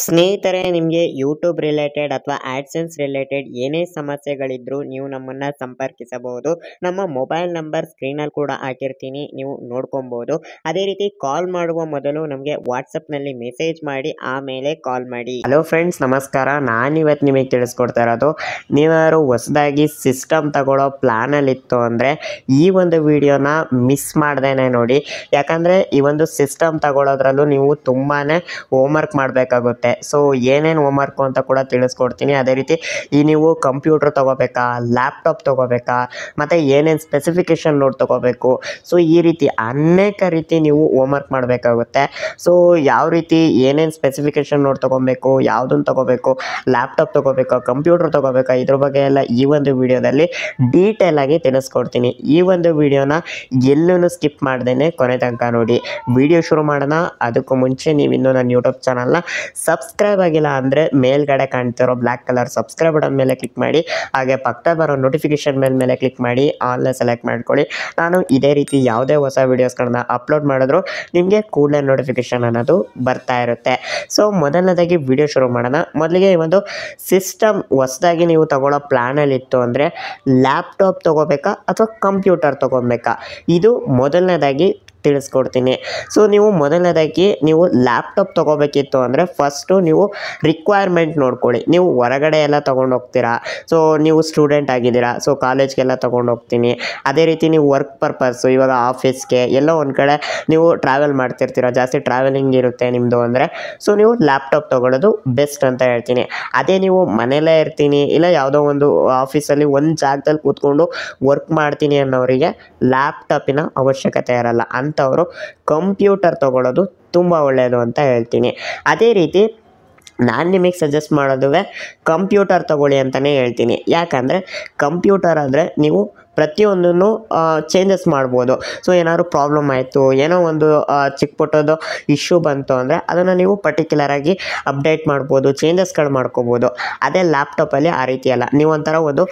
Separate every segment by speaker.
Speaker 1: ಸ್ನೇಹಿತರೆ, ನಿಮಗೆ YouTube related ಅಥವಾ ಆಡ್ಸೆನ್ಸ್ ರಿಲೇಟೆಡ್ ಏನೇ ಸಮಸ್ಯೆಗಳಿದ್ರೂ ನೀವು ನಮ್ಮನ್ನು ಸಂಪರ್ಕಿಸಬಹುದು. ನಮ್ಮ ಮೊಬೈಲ್ ನಂಬರ್ ಸ್ಕ್ರೀನಲ್ಲಿ ಕೂಡ ಹಾಕಿರ್ತೀನಿ, ನೀವು ನೋಡ್ಕೊಬಹುದು. ಅದೇ ರೀತಿ ಕಾಲ್ ಮಾಡುವ ಮೊದಲು ನಮಗೆ ವಾಟ್ಸಪ್ನಲ್ಲಿ ಮೆಸೇಜ್ ಮಾಡಿ ಆಮೇಲೆ ಕಾಲ್ ಮಾಡಿ. ಹಲೋ ಫ್ರೆಂಡ್ಸ್, ನಮಸ್ಕಾರ. ನಾನಿವತ್ತು ನಿಮಗೆ ತಿಳಿಸ್ಕೊಡ್ತಾ ಇರೋದು, ನೀವಾರು ಹೊಸದಾಗಿ ಸಿಸ್ಟಮ್ ತಗೊಳ್ಳೋ ಪ್ಲ್ಯಾನಲ್ಲಿತ್ತು ಅಂದರೆ ಈ ಒಂದು ವಿಡಿಯೋನ ಮಿಸ್ ಮಾಡ್ದೇನೆ ನೋಡಿ. ಯಾಕಂದರೆ ಈ ಒಂದು ಸಿಸ್ಟಮ್ ತಗೊಳ್ಳೋದ್ರಲ್ಲೂ ನೀವು ತುಂಬಾ ಹೋಮ್ವರ್ಕ್ ಮಾಡಬೇಕಾಗುತ್ತೆ. ಸೊ ಏನೇನು ಹೋಮ್ವರ್ಕು ಅಂತ ಕೂಡ ತಿಳಿಸ್ಕೊಡ್ತೀನಿ. ಅದೇ ರೀತಿ ಈ ನೀವು ಕಂಪ್ಯೂಟರ್ ತೊಗೋಬೇಕಾ, ಲ್ಯಾಪ್ಟಾಪ್ ತೊಗೋಬೇಕಾ, ಮತ್ತು ಏನೇನು ಸ್ಪೆಸಿಫಿಕೇಷನ್ ನೋಟ್ ತೊಗೋಬೇಕು, ಸೊ ಈ ರೀತಿ ಅನೇಕ ರೀತಿ ನೀವು ಹೋಮ್ವರ್ಕ್ ಮಾಡಬೇಕಾಗುತ್ತೆ. ಸೊ ಯಾವ ರೀತಿ ಏನೇನು ಸ್ಪೆಸಿಫಿಕೇಷನ್ ನೋಟ್ ತೊಗೊಬೇಕು, ಯಾವುದನ್ನು ತೊಗೋಬೇಕು, ಲ್ಯಾಪ್ಟಾಪ್ ತೊಗೋಬೇಕಾ, ಕಂಪ್ಯೂಟರ್ ತೊಗೋಬೇಕಾ, ಇದ್ರ ಬಗ್ಗೆ ಎಲ್ಲ ಈ ಒಂದು ವಿಡಿಯೋದಲ್ಲಿ ಡೀಟೇಲ್ ಆಗಿ ತಿಳಿಸ್ಕೊಡ್ತೀನಿ. ಈ ಒಂದು ವಿಡಿಯೋನ ಎಲ್ಲೂ ಸ್ಕಿಪ್ ಮಾಡ್ದೇನೆ ಕೊನೆ ತನಕ ನೋಡಿ. ವಿಡಿಯೋ ಶುರು ಮಾಡೋಣ. ಅದಕ್ಕೂ ಮುಂಚೆ ನೀವು ಇನ್ನೂ ನನ್ನ ಯೂಟ್ಯೂಬ್ ಚಾನಲ್ನ ಸಬ್ಸ್ಕ್ರೈಬ್ ಆಗಿಲ್ಲ ಅಂದರೆ ಮೇಲ್ಗಡೆ ಕಾಣ್ತಿರೋ ಬ್ಲ್ಯಾಕ್ ಕಲರ್ ಸಬ್ಸ್ಕ್ರೈಬ್ ಬಟನ್ ಮೇಲೆ ಕ್ಲಿಕ್ ಮಾಡಿ, ಹಾಗೆ ಪಕ್ಕದಲ್ಲಿ ಬರೋ ನೋಟಿಫಿಕೇಷನ್ ಮೇಲೆ ಕ್ಲಿಕ್ ಮಾಡಿ ಆಲ್ನ ಸೆಲೆಕ್ಟ್ ಮಾಡ್ಕೊಳ್ಳಿ. ನಾನು ಇದೇ ರೀತಿ ಯಾವುದೇ ಹೊಸ ವೀಡಿಯೋಸ್ಗಳನ್ನ ಅಪ್ಲೋಡ್ ಮಾಡಿದ್ರು ನಿಮಗೆ ಕೂಡಲೇ ನೋಟಿಫಿಕೇಷನ್ ಅನ್ನೋದು ಬರ್ತಾ ಇರುತ್ತೆ. ಸೊ ಮೊದಲನೇದಾಗಿ ವಿಡಿಯೋ ಶುರು ಮಾಡೋಣ. ಮೊದಲಿಗೆ ಈ ಒಂದು ಸಿಸ್ಟಮ್ ಹೊಸದಾಗಿ ನೀವು ತಗೊಳ್ಳೋ ಪ್ಲ್ಯಾನಲ್ಲಿತ್ತು ಅಂದರೆ ಲ್ಯಾಪ್ಟಾಪ್ ತೊಗೋಬೇಕಾ ಅಥವಾ ಕಂಪ್ಯೂಟರ್ ತೊಗೊಬೇಕಾ, ಇದು ಮೊದಲನೇದಾಗಿ ತಿಳಿಸ್ಕೊಡ್ತೀನಿ. ಸೊ ನೀವು ಮೊದಲನೇದಾಗಿ ನೀವು ಲ್ಯಾಪ್ಟಾಪ್ ತೊಗೋಬೇಕಿತ್ತು ಅಂದರೆ ಫಸ್ಟು ನೀವು ರಿಕ್ವೈರ್ಮೆಂಟ್ ನೋಡ್ಕೊಳ್ಳಿ. ನೀವು ಹೊರಗಡೆ ಎಲ್ಲ ತೊಗೊಂಡು ಹೋಗ್ತೀರಾ, ಸೊ ನೀವು ಸ್ಟೂಡೆಂಟ್ ಆಗಿದ್ದೀರಾ, ಸೊ ಕಾಲೇಜ್ಗೆಲ್ಲ ತೊಗೊಂಡು ಹೋಗ್ತೀನಿ. ಅದೇ ರೀತಿ ನೀವು ವರ್ಕ್ ಪರ್ಪಸ್ಸು, ಇವಾಗ ಆಫೀಸ್ಗೆ ಎಲ್ಲೋ ಒಂದು ಕಡೆ ನೀವು ಟ್ರಾವೆಲ್ ಮಾಡ್ತಿರ್ತೀರ, ಜಾಸ್ತಿ ಟ್ರಾವೆಲಿಂಗ್ ಇರುತ್ತೆ ನಿಮ್ಮದು ಅಂದರೆ, ಸೊ ನೀವು ಲ್ಯಾಪ್ಟಾಪ್ ತೊಗೊಳ್ಳೋದು ಬೆಸ್ಟ್ ಅಂತ ಹೇಳ್ತೀನಿ. ಅದೇ ನೀವು ಮನೆಯಲ್ಲೇ ಇರ್ತೀನಿ, ಇಲ್ಲ ಯಾವುದೋ ಒಂದು ಆಫೀಸಲ್ಲಿ ಒಂದು ಜಾಗದಲ್ಲಿ ಕೂತ್ಕೊಂಡು ವರ್ಕ್ ಮಾಡ್ತೀನಿ ಅನ್ನೋರಿಗೆ ಲ್ಯಾಪ್ಟಾಪಿನ ಅವಶ್ಯಕತೆ ಇರಲ್ಲ. ಅಂಥವರು ಕಂಪ್ಯೂಟರ್ ತೊಗೊಳ್ಳೋದು ತುಂಬ ಒಳ್ಳೆಯದು ಅಂತ ಹೇಳ್ತೀನಿ. ಅದೇ ರೀತಿ ನಾನು ನಿಮಗೆ ಸಜೆಸ್ಟ್ ಮಾಡೋದುವೆ ಕಂಪ್ಯೂಟರ್ ತೊಗೊಳ್ಳಿ ಅಂತಲೇ ಹೇಳ್ತೀನಿ. ಯಾಕಂದರೆ ಕಂಪ್ಯೂಟರ್ ಅಂದರೆ ನೀವು ಪ್ರತಿಯೊಂದನ್ನು ಚೇಂಜಸ್ ಮಾಡ್ಬೋದು. ಸೊ ಏನಾದ್ರು ಪ್ರಾಬ್ಲಮ್ ಆಯಿತು, ಏನೋ ಒಂದು ಚಿಕ್ಕ ಪುಟ್ಟದ್ದು ಇಶ್ಯೂ ಬಂತು ಅಂದರೆ ಅದನ್ನು ನೀವು ಪರ್ಟಿಕ್ಯುಲರಾಗಿ ಅಪ್ಡೇಟ್ ಮಾಡ್ಬೋದು, ಚೇಂಜಸ್ಗಳು ಮಾಡ್ಕೋಬೋದು. ಅದೇ ಲ್ಯಾಪ್ಟಾಪಲ್ಲಿ ಆ ರೀತಿ ಅಲ್ಲ. ನೀವು ಒಂಥರ ಒಂದು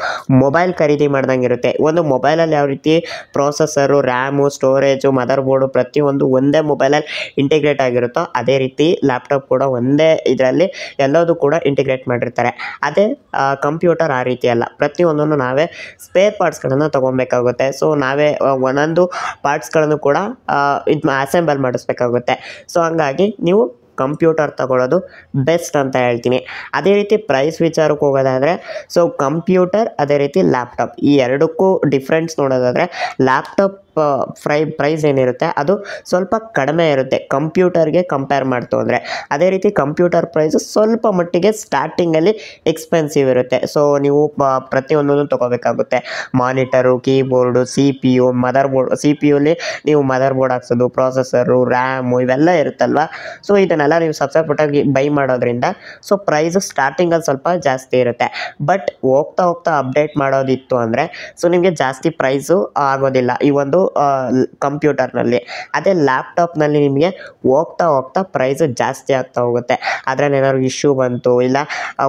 Speaker 1: ಮೊಬೈಲ್ ಖರೀದಿ ಮಾಡ್ದಂಗೆ ಇರುತ್ತೆ. ಒಂದು ಮೊಬೈಲಲ್ಲಿ ಯಾವ ರೀತಿ processor, RAM, storage, mother board ಪ್ರತಿಯೊಂದು ಒಂದೇ ಮೊಬೈಲಲ್ಲಿ ಇಂಟಿಗ್ರೇಟ್ ಆಗಿರುತ್ತೋ ಅದೇ ರೀತಿ ಲ್ಯಾಪ್ಟಾಪ್ ಕೂಡ ಒಂದೇ ಇದರಲ್ಲಿ ಎಲ್ಲದೂ ಕೂಡ ಇಂಟಿಗ್ರೇಟ್ ಮಾಡಿರ್ತಾರೆ. ಅದೇ ಕಂಪ್ಯೂಟರ್ ಆ ರೀತಿ ಅಲ್ಲ. ಪ್ರತಿಯೊಂದನ್ನು ನಾವೇ ಸ್ಪೇರ್ ಪಾರ್ಟ್ಸ್ಗಳನ್ನು ತೊಗೊಬೇಕಾಗುತ್ತೆ. ಸೊ ನಾವೇ ಒಂದೊಂದು ಪಾರ್ಟ್ಸ್ಗಳನ್ನು ಕೂಡ ಅಸೆಂಬಲ್ ಮಾಡಿಸ್ಬೇಕಾಗುತ್ತೆ. ಸೊ ಹಂಗಾಗಿ ನೀವು ಕಂಪ್ಯೂಟರ್ ತಗೊಳ್ಳೋದು ಬೆಸ್ಟ್ ಅಂತ ಹೇಳ್ತೀನಿ. ಅದೇ ರೀತಿ ಪ್ರೈಸ್ ವಿಚಾರಕ್ಕೆ ಹೋಗೋದಾದರೆ, ಸೊ ಕಂಪ್ಯೂಟರ್ ಅದೇ ರೀತಿ ಲ್ಯಾಪ್ಟಾಪ್ ಈ ಎರಡಕ್ಕೂ ಡಿಫ್ರೆನ್ಸ್ ನೋಡೋದಾದರೆ ಲ್ಯಾಪ್ಟಾಪ್ ಪ್ರೈಸ್ ಏನಿರುತ್ತೆ ಅದು ಸ್ವಲ್ಪ ಕಡಿಮೆ ಇರುತ್ತೆ ಕಂಪ್ಯೂಟರ್ಗೆ ಕಂಪೇರ್ ಮಾಡ್ತು ಅಂದರೆ. ಅದೇ ರೀತಿ ಕಂಪ್ಯೂಟರ್ ಪ್ರೈಸು ಸ್ವಲ್ಪ ಮಟ್ಟಿಗೆ ಸ್ಟಾರ್ಟಿಂಗಲ್ಲಿ ಎಕ್ಸ್ಪೆನ್ಸಿವ್ ಇರುತ್ತೆ. ಸೊ ನೀವು ಪ್ರತಿಯೊಂದನ್ನು ತೊಗೋಬೇಕಾಗುತ್ತೆ. Monitor, keyboard, CPU, motherboard. CPU ನೀವು ಮದರ್ ಬೋರ್ಡ್ ಹಾಕ್ಸೋದು, ಪ್ರೊಸೆಸರು, ರ್ಯಾಮು ಇವೆಲ್ಲ ಇರುತ್ತಲ್ವ. ಸೊ ಇದನ್ನೆಲ್ಲ ನೀವು ಸಬ್ಸೆಪ್ರೇಟಾಗಿ ಬೈ ಮಾಡೋದ್ರಿಂದ ಸೊ ಪ್ರೈಸು ಸ್ಟಾರ್ಟಿಂಗಲ್ಲಿ ಸ್ವಲ್ಪ ಜಾಸ್ತಿ ಇರುತ್ತೆ. ಬಟ್ ಹೋಗ್ತಾ ಹೋಗ್ತಾ ಅಪ್ಡೇಟ್ ಮಾಡೋದಿತ್ತು ಅಂದರೆ ಸೊ ನಿಮಗೆ ಜಾಸ್ತಿ ಪ್ರೈಸು ಆಗೋದಿಲ್ಲ ಈ ಒಂದು ಕಂಪ್ಯೂಟರ್ನಲ್ಲಿ. ಅದೇ ಲ್ಯಾಪ್ಟಾಪ್ನಲ್ಲಿ ನಿಮಗೆ ಹೋಗ್ತಾ ಹೋಗ್ತಾ ಪ್ರೈಸು ಜಾಸ್ತಿ ಆಗ್ತಾ ಹೋಗುತ್ತೆ. ಅದರಲ್ಲಿ ಏನಾದ್ರು ಇಶ್ಯೂ ಬಂತು, ಇಲ್ಲ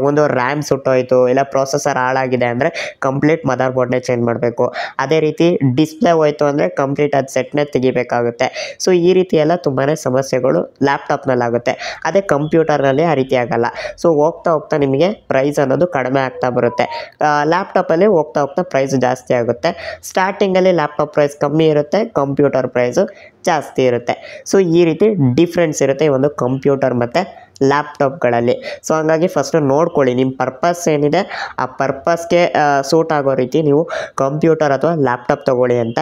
Speaker 1: ಒಂದು ರ್ಯಾಮ್ ಸುಟ್ಟೋಯ್ತು, ಇಲ್ಲ ಪ್ರೊಸೆಸರ್ ಹಾಳಾಗಿದೆ ಅಂದರೆ ಕಂಪ್ಲೀಟ್ ಮದರ್ ಬೋರ್ಡ್ನೇ ಚೇಂಜ್ ಮಾಡಬೇಕು. ಅದೇ ರೀತಿ ಡಿಸ್ಪ್ಲೇ ಹೋಯ್ತು ಅಂದರೆ ಕಂಪ್ಲೀಟ್ ಅದು ಸೆಟ್ನೇ ತೆಗಿಬೇಕಾಗುತ್ತೆ. ಸೊ ಈ ರೀತಿ ಎಲ್ಲ ತುಂಬಾ ಸಮಸ್ಯೆಗಳು ಲ್ಯಾಪ್ಟಾಪ್ನಲ್ಲಿ ಆಗುತ್ತೆ. ಅದೇ ಕಂಪ್ಯೂಟರ್ನಲ್ಲಿ ಆ ರೀತಿ ಆಗಲ್ಲ. ಸೊ ಹೋಗ್ತಾ ಹೋಗ್ತಾ ನಿಮಗೆ ಪ್ರೈಸ್ ಅನ್ನೋದು ಕಡಿಮೆ ಆಗ್ತಾ ಬರುತ್ತೆ. ಲ್ಯಾಪ್ಟಾಪಲ್ಲಿ ಹೋಗ್ತಾ ಹೋಗ್ತಾ ಪ್ರೈಸ್ ಜಾಸ್ತಿ ಆಗುತ್ತೆ. ಸ್ಟಾರ್ಟಿಂಗಲ್ಲಿ ಲ್ಯಾಪ್ಟಾಪ್ ಪ್ರೈಸ್ ಕಮ್ಮಿ ಇರುತ್ತೆ, ಕಂಪ್ಯೂಟರ್ ಪ್ರೈಸು ಜಾಸ್ತಿ ಇರುತ್ತೆ. ಸೊ ಈ ರೀತಿ ಡಿಫ್ರೆನ್ಸ್ ಇರುತ್ತೆ ಈ ಒಂದು ಕಂಪ್ಯೂಟರ್ ಮತ್ತು ಲ್ಯಾಪ್ಟಾಪ್ಗಳಲ್ಲಿ. ಸೊ ಹಂಗಾಗಿ ಫಸ್ಟು ನೋಡ್ಕೊಳ್ಳಿ ನಿಮ್ಮ ಪರ್ಪಸ್ ಏನಿದೆ ಆ ಪರ್ಪಸ್ಗೆ ಸೂಟ್ ಆಗೋ ರೀತಿ ನೀವು ಕಂಪ್ಯೂಟರ್ ಅಥವಾ ಲ್ಯಾಪ್ಟಾಪ್ ತೊಗೊಳ್ಳಿ ಅಂತ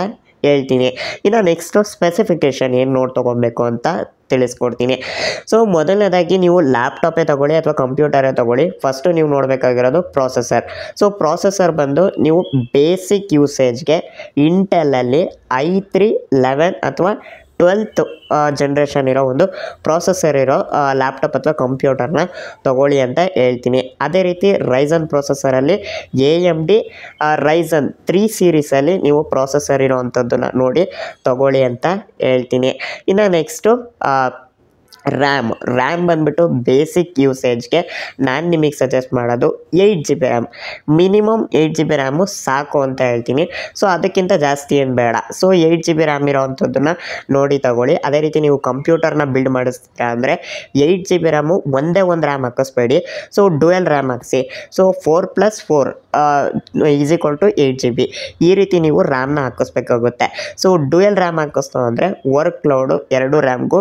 Speaker 1: ಹೇಳ್ತೀನಿ. ಇನ್ನು ನೆಕ್ಸ್ಟು ಸ್ಪೆಸಿಫಿಕೇಷನ್ ಏನು ನೋಡಿ ತೊಗೊಬೇಕು ಅಂತ ತಿಳಿಸ್ಕೊಡ್ತೀನಿ. ಸೊ ಮೊದಲನೇದಾಗಿ ನೀವು ಲ್ಯಾಪ್ಟಾಪೇ ತೊಗೊಳ್ಳಿ ಅಥವಾ ಕಂಪ್ಯೂಟರೇ ತೊಗೊಳ್ಳಿ, ಫಸ್ಟು ನೀವು ನೋಡಬೇಕಾಗಿರೋದು ಪ್ರೊಸೆಸರ್. ಸೊ ಪ್ರೊಸೆಸರ್ ಬಂದು ನೀವು ಬೇಸಿಕ್ ಯೂಸೇಜ್ಗೆ ಇಂಟೆಲಲ್ಲಿ i3-11 ಅಥವಾ 12th ಜನ್ರೇಷನ್ ಇರೋ ಒಂದು ಪ್ರೊಸೆಸರ್ ಇರೋ ಲ್ಯಾಪ್ಟಾಪ್ ಅಥವಾ ಕಂಪ್ಯೂಟರ್ನ ತೊಗೊಳ್ಳಿ ಅಂತ ಹೇಳ್ತೀನಿ. ಅದೇ ರೀತಿ ರೈಸನ್ ಪ್ರೊಸೆಸರಲ್ಲಿ AMD ರೈಸನ್ 3 ಸೀರೀಸಲ್ಲಿ ನೀವು ಪ್ರೊಸೆಸರ್ ಇರೋ ಅಂಥದ್ದನ್ನು ನೋಡಿ ತೊಗೊಳ್ಳಿ ಅಂತ ಹೇಳ್ತೀನಿ. ಇನ್ನು ನೆಕ್ಸ್ಟು ರ್ಯಾಮ್ ಬಂದುಬಿಟ್ಟು ಬೇಸಿಕ್ ಯೂಸೇಜ್ಗೆ ನಾನು ನಿಮಗೆ ಸಜೆಸ್ಟ್ ಮಾಡೋದು 8 GB RAM. Minimum 8 GB RAM ಸಾಕು ಅಂತ ಹೇಳ್ತೀನಿ. ಸೊ ಅದಕ್ಕಿಂತ ಜಾಸ್ತಿ ಏನು ಬೇಡ. ಸೊ 8 GB ರ್ಯಾಮ್ ಇರೋವಂಥದ್ದನ್ನು ನೋಡಿ ತಗೊಳ್ಳಿ. ಅದೇ ರೀತಿ ನೀವು ಕಂಪ್ಯೂಟರ್ನ ಬಿಲ್ಡ್ ಮಾಡಿಸ್ತೀರಾ ಅಂದರೆ 8 GB ರ್ಯಾಮು ಒಂದೇ ಒಂದು ರ್ಯಾಮ್ ಹಾಕಿಸ್ಬೇಡಿ. ಸೊ ಡ್ಯುಯಲ್ ರ್ಯಾಮ್ ಹಾಕಿಸಿ. ಸೊ 4+4 = 8 GB ಈ ರೀತಿ ನೀವು ರ್ಯಾಮ್ನ ಹಾಕಿಸ್ಬೇಕಾಗುತ್ತೆ. ಸೊ ಡ್ಯುಯಲ್ ರ್ಯಾಮ್ ಹಾಕಿಸ್ತು ಅಂದರೆ ವರ್ಕ್ ಲೋಡು ಎರಡು ರ್ಯಾಮ್ಗೂ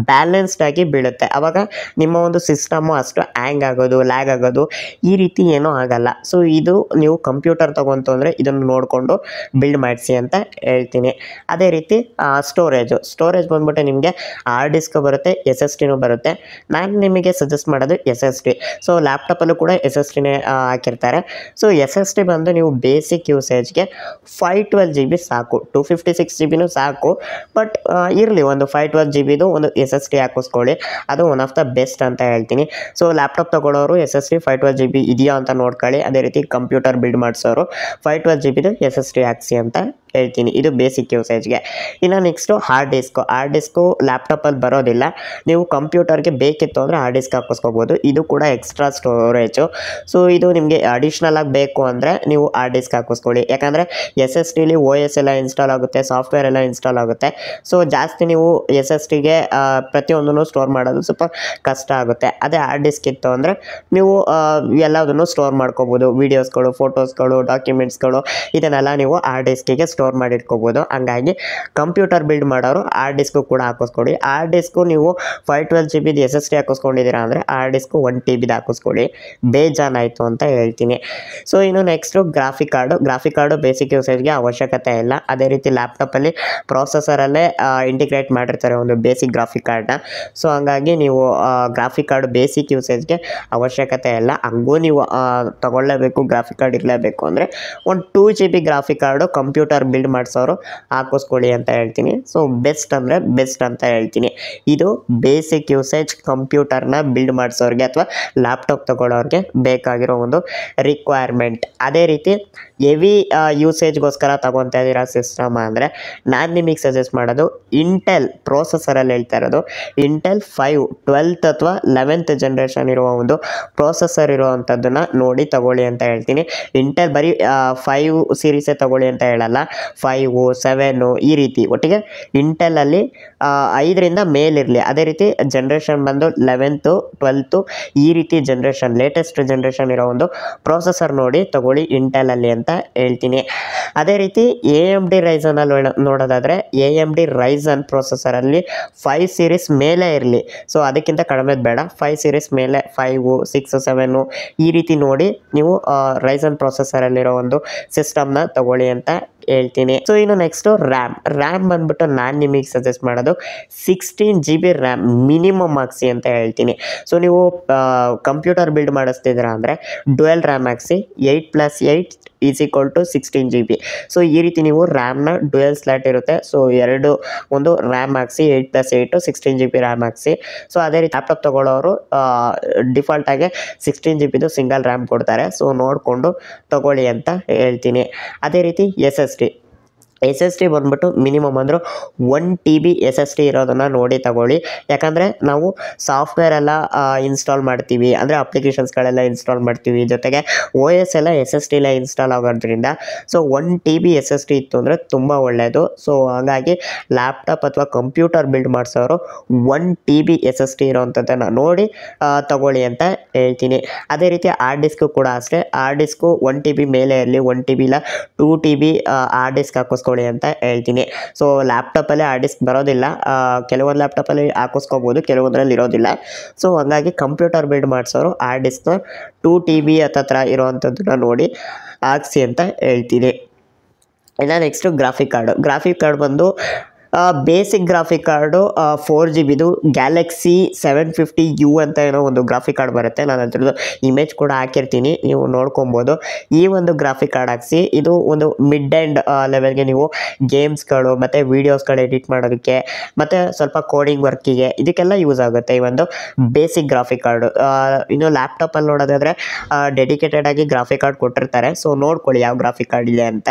Speaker 1: ಬ್ಯಾಲೆನ್ಸ್ಡ್ ಆಗಿ ಬೀಳುತ್ತೆ. ಆವಾಗ ನಿಮ್ಮ ಒಂದು ಸಿಸ್ಟಮು ಅಷ್ಟು ಹ್ಯಾಂಗ್ ಆಗೋದು, ಲ್ಯಾಗ್ ಆಗೋದು ಈ ರೀತಿ ಏನೂ ಆಗಲ್ಲ. ಸೊ ಇದು ನೀವು ಕಂಪ್ಯೂಟರ್ ತೊಗೊಂತು ಅಂದರೆ ಇದನ್ನು ನೋಡಿಕೊಂಡು ಬಿಲ್ಡ್ ಮಾಡಿಸಿ ಅಂತ ಹೇಳ್ತೀನಿ. ಅದೇ ರೀತಿ ಸ್ಟೋರೇಜ್ ಬಂದ್ಬಿಟ್ಟು ನಿಮಗೆ ಹಾರ್ಡ್ ಡಿಸ್ಕ್ ಬರುತ್ತೆ, SSD ಬರುತ್ತೆ. ನಾನು ನಿಮಗೆ ಸಜೆಸ್ಟ್ ಮಾಡೋದು SSD. ಸೊ ಲ್ಯಾಪ್ಟಾಪಲ್ಲೂ ಕೂಡ SSD ಹಾಕಿರ್ತಾರೆ. ಸೊ SSD ಬಂದು ನೀವು ಬೇಸಿಕ್ ಯೂಸೇಜ್ಗೆ 512 GB ಸಾಕು. 256 GB ಸಾಕು. ಬಟ್ ಇರಲಿ ಒಂದು 512 GB ಒಂದು SSD ಹಾಕಿಸ್ಕೊಳ್ಳಿ. ಅದು ಒನ್ ಆಫ್ ದ ಬೆಸ್ಟ್ ಅಂತ ಹೇಳ್ತೀನಿ. ಸೊ ಲ್ಯಾಪ್ಟಾಪ್ ತೊಗೊಳ್ಳೋರು SSD 512 GB ಇದೆಯಾ ಅಂತ ನೋಡ್ಕೊಳ್ಳಿ. ಅದೇ ರೀತಿ ಕಂಪ್ಯೂಟರ್ ಬಿಲ್ಡ್ ಮಾಡಿಸೋರು 512 GB SSD ಹಾಕ್ಸಿ ಅಂತ ಹೇಳ್ತೀನಿ. ಇದು ಬೇಸಿಕ್ ಯೂಸೇಜ್ಗೆ. ಇನ್ನು ನೆಕ್ಸ್ಟು ಹಾರ್ಡ್ ಡಿಸ್ಕು ಲ್ಯಾಪ್ಟಾಪಲ್ಲಿ ಬರೋದಿಲ್ಲ. ನೀವು ಕಂಪ್ಯೂಟರ್ಗೆ ಬೇಕಿತ್ತು ಅಂದರೆ ಹಾರ್ಡ್ ಡಿಸ್ಕ್ ಹಾಕಿಸ್ಕೋಬೋದು. ಇದು ಕೂಡ ಎಕ್ಸ್ಟ್ರಾ ಸ್ಟೋರೇಜು. ಸೊ ಇದು ನಿಮಗೆ ಅಡಿಷ್ನಲ್ ಆಗಿ ಬೇಕು ಅಂದರೆ ನೀವು ಹಾರ್ಡ್ ಡಿಸ್ಕ್ ಹಾಕಿಸ್ಕೊಳ್ಳಿ. ಯಾಕಂದರೆ SSDಲಿ OS ಎಲ್ಲ ಇನ್ಸ್ಟಾಲ್ ಆಗುತ್ತೆ, ಸಾಫ್ಟ್ವೇರ್ ಎಲ್ಲ ಇನ್ಸ್ಟಾಲ್ ಆಗುತ್ತೆ. ಸೊ ಜಾಸ್ತಿ ನೀವು SSDಗೆ ಪ್ರತಿಯೊಂದನ್ನು ಸ್ಟೋರ್ ಮಾಡೋದು ಸ್ವಲ್ಪ ಕಷ್ಟ ಆಗುತ್ತೆ. ಅದೇ ಹಾರ್ಡ್ ಡಿಸ್ಕ್ ಇತ್ತು ಅಂದರೆ ನೀವು ಎಲ್ಲದನ್ನು ಸ್ಟೋರ್ ಮಾಡ್ಕೋಬೋದು. ವೀಡಿಯೋಸ್ಗಳು, ಫೋಟೋಸ್ಗಳು, ಡಾಕ್ಯುಮೆಂಟ್ಸ್ಗಳು ಇದನ್ನೆಲ್ಲ ನೀವು ಹಾರ್ಡ್ ಡಿಸ್ಕಿಗೆ ಸ್ಟೋರ್ ಮಾಡಿಟ್ಕೋಬೋದು. ಹಂಗಾಗಿ ಕಂಪ್ಯೂಟರ್ ಬಿಲ್ಡ್ ಮಾಡೋರು ಹಾರ್ಡ್ ಡಿಸ್ಕು ಕೂಡ ಹಾಕಿಸ್ಕೊಳ್ಳಿ. ಹಾರ್ಡ್ ಡಿಸ್ಕು ನೀವು 512 GB SSD ಹಾಕಿಸ್ಕೊಂಡಿದ್ದೀರಾ ಅಂದರೆ ಹಾರ್ಡ್ ಡಿಸ್ಕು 1 TB ಹಾಕಿಸ್ಕೊಳ್ಳಿ. ಬೇಜಾನಾಯಿತು ಅಂತ ಹೇಳ್ತೀನಿ. ಸೊ ಇನ್ನು ನೆಕ್ಸ್ಟು ಗ್ರಾಫಿಕ್ ಕಾರ್ಡು ಬೇಸಿಕ್ ಯೂಸೇಜ್ಗೆ ಅವಶ್ಯಕತೆ ಇಲ್ಲ. ಅದೇ ರೀತಿ ಲ್ಯಾಪ್ಟಾಪಲ್ಲಿ ಪ್ರೊಸೆಸರಲ್ಲೇ ಇಂಟಿಗ್ರೇಟ್ ಮಾಡಿರ್ತಾರೆ ಒಂದು ಬೇಸಿಕ್ ಗ್ರಾಫಿಕ್ ಕಾರ್ಡ್ನ. ಸೊ ಹಂಗಾಗಿ ನೀವು ಗ್ರಾಫಿಕ್ ಕಾರ್ಡು ಬೇಸಿಕ್ ಯೂಸೇಜ್ಗೆ ಅವಶ್ಯಕತೆ ಇಲ್ಲ. ಹಂಗೂ ನೀವು ತಗೊಳ್ಳೇಬೇಕು, ಗ್ರಾಫಿಕ್ ಕಾರ್ಡ್ ಇರಲೇಬೇಕು ಅಂದರೆ ಒಂದು 2 GB graphic card computer build ಮಾಡಿಸೋರು ಹಾಕಿಸ್ಕೊಳ್ಳಿ ಅಂತ ಹೇಳ್ತೀನಿ. ಸೊ ಬೆಸ್ಟ್ ಅಂದರೆ ಬೆಸ್ಟ್ ಅಂತ ಹೇಳ್ತೀನಿ. ಇದು ಬೇಸಿಕ್ ಯೂಸೇಜ್ ಕಂಪ್ಯೂಟರ್ನ ಬಿಲ್ಡ್ ಮಾಡಿಸೋರಿಗೆ ಅಥವಾ ಲ್ಯಾಪ್ಟಾಪ್ ತಗೊಳ್ಳೋರಿಗೆ ಬೇಕಾಗಿರೋ ಒಂದು ರಿಕ್ವೈರ್ಮೆಂಟ್. ಅದೇ ರೀತಿ ಹೆವಿ ಯೂಸೇಜ್ಗೋಸ್ಕರ ತಗೊತಾ ಇದ್ದೀರಾ ಸಿಸ್ಟಮ್ ಅಂದರೆ ನಾನು ನಿಮಗೆ ಸಜೆಸ್ಟ್ ಮಾಡೋದು ಇಂಟೆಲ್ ಪ್ರೊಸೆಸರಲ್ಲಿ ಹೇಳ್ತಾ ಇರೋದು. ಇಂಟೆಲ್ 5 12th ಅಥವಾ 11th ಜನರೇಷನ್ ಇರುವ ಒಂದು ಪ್ರೊಸೆಸರ್ ಇರುವಂಥದ್ದನ್ನು ನೋಡಿ ತಗೊಳ್ಳಿ ಅಂತ ಹೇಳ್ತೀನಿ. ಇಂಟೆಲ್ ಬರೀ 5 ಸೀರೀಸೇ ತಗೊಳ್ಳಿ ಅಂತ ಹೇಳಲ್ಲ. 5, 7 ಈ ರೀತಿ ಒಟ್ಟಿಗೆ ಇಂಟೆಲಲ್ಲಿ 5ರಿಂದ ಮೇಲಿರಲಿ. ಅದೇ ರೀತಿ ಜನರೇಷನ್ ಬಂದು 11th 12th ಈ ರೀತಿ ಜನರೇಷನ್ ಲೇಟೆಸ್ಟ್ ಜನರೇಷನ್ ಇರೋ ಒಂದು ಪ್ರೊಸೆಸರ್ ನೋಡಿ ತಗೊಳ್ಳಿ ಇಂಟೆಲಲ್ಲಿ ಅಂತ ಹೇಳ್ತೀನಿ. ಅದೇ ರೀತಿ AMD ರೈಸನಲ್ಲಿ ನೋಡೋದಾದರೆ AMD ರೈಸನ್ ಪ್ರೊಸೆಸರಲ್ಲಿ 5 ಸೀರೀಸ್ ಮೇಲೆ ಇರಲಿ. ಸೊ ಅದಕ್ಕಿಂತ ಕಡಿಮೆ ಬೇಡ. 5 ಸೀರೀಸ್ ಮೇಲೆ 5, 6, 7 ಈ ರೀತಿ ನೋಡಿ ನೀವು ರೈಸನ್ ಪ್ರೊಸೆಸರಲ್ಲಿರೋ ಒಂದು ಸಿಸ್ಟಮ್ನ ತಗೊಳ್ಳಿ ಅಂತ ಹೇಳ್ತೀನಿ. ಸೊ ಇನ್ನು ನೆಕ್ಸ್ಟು ರ್ಯಾಮ್ ಬಂದ್ಬಿಟ್ಟು ನಾನು ನಿಮಗೆ ಸಜೆಸ್ಟ್ ಮಾಡೋದು 16 GB ರ್ಯಾಮ್ ಮಿನಿಮಮ್ ಹಾಕ್ಸಿ ಅಂತ ಹೇಳ್ತೀನಿ. ಸೊ ನೀವು ಕಂಪ್ಯೂಟರ್ ಬಿಲ್ಡ್ ಮಾಡಿಸ್ತಿದ್ದೀರಾ ಅಂದರೆ ಡ್ಯುಯಲ್ ರ್ಯಾಮ್ ಹಾಕ್ಸಿ. 8+8 = 16 GB. ಸೊ ಈ ರೀತಿ ನೀವು ರ್ಯಾಮ್ನ ಡ್ಯುಯಲ್ ಸ್ಲಾಟ್ ಇರುತ್ತೆ. ಸೊ ಒಂದು ರ್ಯಾಮ್ ಹಾಕ್ಸಿ. 8+8 16 GB ರ್ಯಾಮ್ ಹಾಕ್ಸಿ. ಸೊ ಅದೇ ರೀತಿ ಲ್ಯಾಪ್ಟಾಪ್ ತೊಗೊಳ್ಳೋರು ಡಿಫಾಲ್ಟಾಗಿ 16 GB ಸಿಂಗಲ್ ರ್ಯಾಮ್ ಕೊಡ್ತಾರೆ. ಸೊ ನೋಡಿಕೊಂಡು ತಗೊಳ್ಳಿ ಅಂತ ಹೇಳ್ತೀನಿ. ಅದೇ ರೀತಿ SSD ಬಂದ್ಬಿಟ್ಟು ಮಿನಿಮಮ್ ಅಂದರೂ 1 TB SSD ಇರೋದನ್ನು ನೋಡಿ ತಗೊಳ್ಳಿ. ಯಾಕಂದರೆ ನಾವು ಸಾಫ್ಟ್ವೇರ್ ಎಲ್ಲ ಇನ್ಸ್ಟಾಲ್ ಮಾಡ್ತೀವಿ ಅಂದರೆ ಅಪ್ಲಿಕೇಶನ್ಸ್ಗಳೆಲ್ಲ ಇನ್ಸ್ಟಾಲ್ ಮಾಡ್ತೀವಿ. ಜೊತೆಗೆ OS ಎಲ್ಲ SSDಲೇ ಇನ್ಸ್ಟಾಲ್ ಆಗೋದ್ರಿಂದ ಸೊ 1 TB SSD ಇತ್ತು ಅಂದರೆ ತುಂಬ ಒಳ್ಳೆಯದು. ಸೊ ಹಾಗಾಗಿ ಲ್ಯಾಪ್ಟಾಪ್ ಅಥವಾ ಕಂಪ್ಯೂಟರ್ ಬಿಲ್ಡ್ ಮಾಡಿಸೋರು 1 TB SSD ಇರೋವಂಥದ್ದನ್ನು ನೋಡಿ ತಗೊಳ್ಳಿ ಅಂತ ಹೇಳ್ತೀನಿ. ಅದೇ ರೀತಿ ಹಾರ್ಡ್ ಡಿಸ್ಕು ಕೂಡ ಅಷ್ಟೇ. ಹಾರ್ಡ್ ಡಿಸ್ಕು 1 TB ಮೇಲೆ ಇರಲಿ. 1 TB ಇಲ್ಲ 2 TB ಹಾರ್ಡ್ ಡಿಸ್ಕ್ ಹಾಕಿಸ್ಕೊಳ್ಳಿ ಅಂತ ಹೇಳ್ತೀನಿ. ಸೊ ಲ್ಯಾಪ್ಟಾಪಲ್ಲಿ ಹಾರ್ಡ್ ಡಿಸ್ಕ್ ಬರೋದಿಲ್ಲ. ಕೆಲವೊಂದು ಲ್ಯಾಪ್ಟಾಪಲ್ಲಿ ಹಾಕಿಸ್ಕೋಬೋದು, ಕೆಲವೊಂದರಲ್ಲಿ ಇರೋದಿಲ್ಲ. ಸೊ ಹಾಗಾಗಿ ಕಂಪ್ಯೂಟರ್ ಬಿಲ್ಡ್ ಮಾಡಿಸೋರು ಹಾರ್ಡ್ ಡಿಸ್ಕ್ನ 2 TB ಹತ್ರ ಇರೋವಂಥದ್ದನ್ನ ನೋಡಿ ಹಾಕ್ಸಿ ಅಂತ ಹೇಳ್ತೀನಿ. ಇನ್ನು ನೆಕ್ಸ್ಟು ಗ್ರಾಫಿಕ್ ಕಾರ್ಡ್ ಬಂದು basic graphic card 4 GB Galaxy 750U ಅಂತ ಏನೋ ಒಂದು ಗ್ರಾಫಿಕ್ ಕಾರ್ಡ್ ಬರುತ್ತೆ. ನಾನು ಅದ್ರದ್ದು ಇಮೇಜ್ ಕೂಡ ಹಾಕಿರ್ತೀನಿ, ನೀವು ನೋಡ್ಕೊಬೋದು. ಈ ಒಂದು ಗ್ರಾಫಿಕ್ ಕಾರ್ಡ್ ಹಾಕ್ಸಿ. ಇದು ಒಂದು ಮಿಡ್ ಆ್ಯಂಡ್ ಲೆವೆಲ್ಗೆ ನೀವು ಗೇಮ್ಸ್ಗಳು ಮತ್ತು ವೀಡಿಯೋಸ್ಗಳು ಎಡಿಟ್ ಮಾಡೋದಕ್ಕೆ ಮತ್ತು ಸ್ವಲ್ಪ ಕೋಡಿಂಗ್ ವರ್ಕಿಗೆ ಇದಕ್ಕೆಲ್ಲ ಯೂಸ್ ಆಗುತ್ತೆ ಈ ಒಂದು ಬೇಸಿಕ್ ಗ್ರಾಫಿಕ್ ಕಾರ್ಡು. ಇನ್ನು ಲ್ಯಾಪ್ಟಾಪಲ್ಲಿ ನೋಡೋದಾದರೆ ಡೆಡಿಕೇಟೆಡ್ ಆಗಿ ಗ್ರಾಫಿಕ್ ಕಾರ್ಡ್ ಕೊಟ್ಟಿರ್ತಾರೆ. ಸೊ ನೋಡ್ಕೊಳ್ಳಿ ಯಾವ ಗ್ರಾಫಿಕ್ ಕಾರ್ಡ್ ಇದೆ ಅಂತ.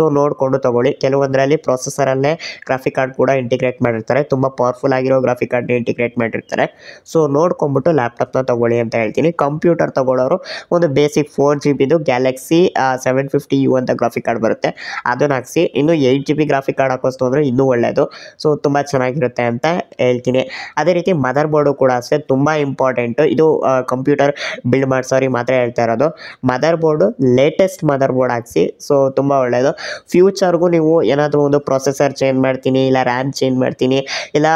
Speaker 1: ಸೊ ನೋಡಿಕೊಂಡು ತೊಗೊಳ್ಳಿ. ಕೆಲವೊಂದರಲ್ಲಿ ಪ್ರೊಸೆಸರಲ್ಲೇ ಗ್ರಾಫಿಕ್ ಕಾರ್ಡ್ ಕಾರ್ಡ್ ಕೂಡ ಇಂಟಿಗ್ರೇಟ್ ಮಾಡಿರ್ತಾರೆ, ತುಂಬ ಪವರ್ಫುಲ್ ಆಗಿರೋ ಗ್ರಾಫಿಕ್ ಕಾರ್ಡ್ನ ಇಂಟಿಗ್ರೇಟ್ ಮಾಡಿರ್ತಾರೆ. ಸೊ ನೋಡ್ಕೊಂಬಿಟ್ಟು ಲ್ಯಾಪ್ಟಾಪ್ನ ತೊಗೊಳ್ಳಿ ಅಂತ ಹೇಳ್ತೀನಿ. ಕಂಪ್ಯೂಟರ್ ತೊಗೊಳ್ಳೋರು ಒಂದು ಬೇಸಿಕ್ 4GB ಗ್ಯಾಲಕ್ಸಿ 750U ಅಂತ ಗ್ರಾಫಿಕ್ ಕಾರ್ಡ್ ಬರುತ್ತೆ, ಅದನ್ನು ಹಾಕ್ಸಿ. ಇನ್ನು 8GB ಗ್ರಾಫಿಕ್ ಕಾರ್ಡ್ ಹಾಕೋಸ್ತು ಅಂದರೆ ಇನ್ನೂ ಒಳ್ಳೆಯದು. ಸೊ ತುಂಬ ಚೆನ್ನಾಗಿರುತ್ತೆ ಅಂತ ಹೇಳ್ತೀನಿ. ಅದೇ ರೀತಿ ಮದರ್ ಬೋರ್ಡು ಕೂಡ ಅಷ್ಟೇ ತುಂಬ ಇಂಪಾರ್ಟೆಂಟು. ಇದು ಕಂಪ್ಯೂಟರ್ ಬಿಲ್ಡ್ ಮಾಡಿಸೋರಿಗೆ ಮಾತ್ರ ಹೇಳ್ತಾ ಇರೋದು. Mother board latest mother board ಹಾಕ್ಸಿ, ಸೊ ತುಂಬ ಒಳ್ಳೆಯದು. ಫ್ಯೂಚರ್ಗೂ ನೀವು ಏನಾದರೂ ಒಂದು ಪ್ರೊಸೆಸರ್ ಚೇಂಜ್ ಮಾಡ್ತೀನಿ, ಇಲ್ಲ ರ್ಯಾಮ್ ಚೇಂಜ್ ಮಾಡ್ತೀನಿ, ಇಲ್ಲ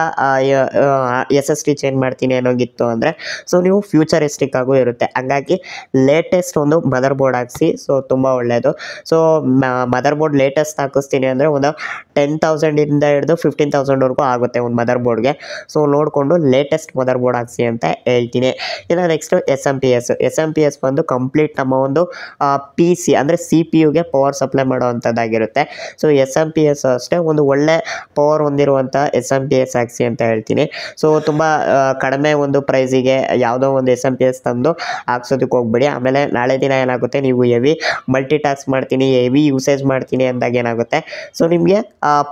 Speaker 1: SSD ಚೇಂಜ್ ಮಾಡ್ತೀನಿ ಅನ್ನೋಂಗಿತ್ತು ಅಂದರೆ ಸೊ ನೀವು ಫ್ಯೂಚರಿಸ್ಟಿಕ್ ಆಗೂ ಇರುತ್ತೆ. ಹಂಗಾಗಿ ಲೇಟೆಸ್ಟ್ ಒಂದು ಮದರ್ ಬೋರ್ಡ್ ಹಾಕ್ಸಿ, ಸೊ ತುಂಬ ಒಳ್ಳೆಯದು. ಸೊ ಮದರ್ ಬೋರ್ಡ್ ಲೇಟೆಸ್ಟ್ ಹಾಕಿಸ್ತೀನಿ ಅಂದರೆ ಒಂದು 10,000 ಹಿಡಿದು 15,000ವರೆಗೂ ಆಗುತ್ತೆ ಒಂದು ಮದರ್ ಬೋರ್ಡ್ಗೆ. ಸೊ ನೋಡಿಕೊಂಡು ಲೇಟೆಸ್ಟ್ ಮದರ್ ಬೋರ್ಡ್ ಹಾಕ್ಸಿ ಅಂತ ಹೇಳ್ತೀನಿ. ಇನ್ನು ನೆಕ್ಸ್ಟು SMP ಬಂದು ಕಂಪ್ಲೀಟ್ ನಮ್ಮ ಒಂದು PC ಅಂದರೆ CPU ಪವರ್ ಸಪ್ಲೈ ಮಾಡೋವಂಥದ್ದಾಗಿರುತ್ತೆ. ಸೊ SMP ಅಷ್ಟೇ ಒಂದು ಒಳ್ಳೆ ಪವರ್ ಹೊಂದಿರುವಂಥ SMP ಹಾಕ್ಸಿ ಅಂತ ಹೇಳ್ತೀನಿ. ಸೊ ತುಂಬ ಕಡಿಮೆ ಒಂದು ಪ್ರೈಸಿಗೆ ಯಾವುದೋ ಒಂದು SMP ತಂದು ಹಾಕ್ಸೋದಕ್ಕೆ ಹೋಗ್ಬೇಡಿ. ಆಮೇಲೆ ನಾಳೆ ದಿನ ಏನಾಗುತ್ತೆ, ನೀವು ಹೆವಿ ಮಲ್ಟಿಟಾಸ್ಕ್ ಮಾಡ್ತೀನಿ, ಹೆವಿ ಯೂಸೇಜ್ ಮಾಡ್ತೀನಿ ಅಂದಾಗ ಏನಾಗುತ್ತೆ, ಸೊ ನಿಮಗೆ